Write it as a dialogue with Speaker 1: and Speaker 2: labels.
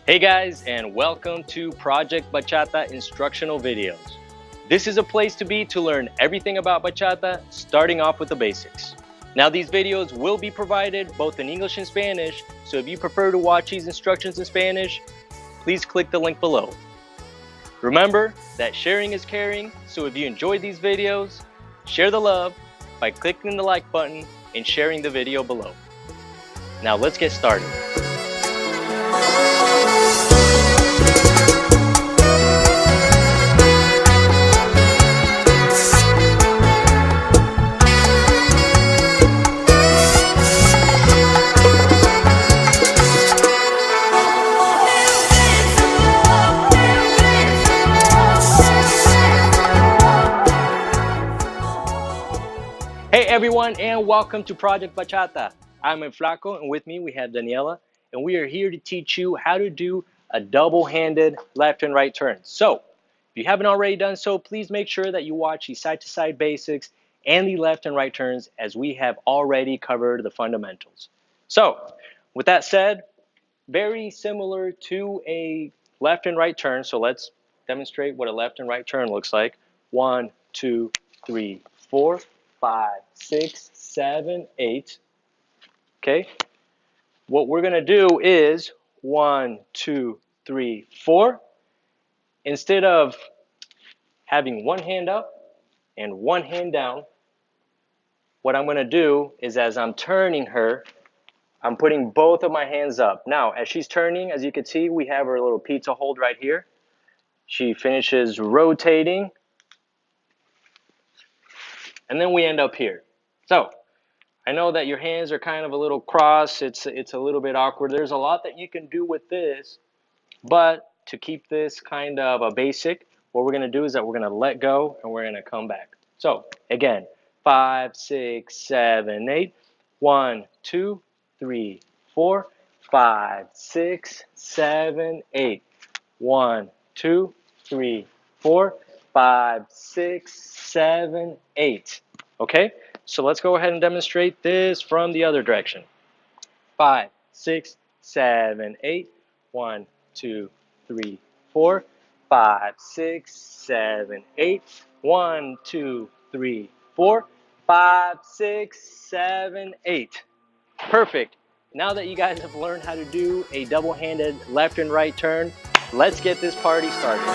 Speaker 1: Hey guys, and welcome to Project Bachata instructional videos. This is a place to be to learn everything about bachata, starting off with the basics. Now these videos will be provided both in English and Spanish, so if you prefer to watch these instructions in Spanish, please click the link below. Remember that sharing is caring, so if you enjoyed these videos, share the love by clicking the like button and sharing the video below. Now let's get started. Hey everyone, and welcome to Project Bachata. I'm Flaco, and with me we have Daniela, and we are here to teach you how to do a double-handed left and right turn. So, if you haven't already done so, please make sure that you watch the side-to-side basics and the left and right turns, as we have already covered the fundamentals. So, with that said, very similar to a left and right turn, so let's demonstrate what a left and right turn looks like. 1, 2, 3, 4, 5, 6, 7, 8. Okay? What we're going to do is 1, 2, 3, 4. Instead of having one hand up and one hand down, what I'm going to do is, as I'm turning her, I'm putting both of my hands up. Now, as she's turning, as you can see, we have her little pizza hold right here. She finishes rotating, and then we end up here. So, I know that your hands are kind of a little crossed. It's a little bit awkward. There's a lot that you can do with this, but to keep this kind of a basic, what we're going to do is that we're going to let go and we're going to come back. So, again, 5, 6, 7, 8. 1, 2, 3, 4, 5, 6, 7, 8. 1, 2, 3, 4, 5, 6, 7, 8. Okay? So let's go ahead and demonstrate this from the other direction. 5, 6, 7, 8. 1, 2, 3, 4, 5, 6, 7, 8. 1, 2, 3, 4, 5, 6, 7, 8. Perfect. Now that you guys have learned how to do a double-handed left and right turn, let's get this party started.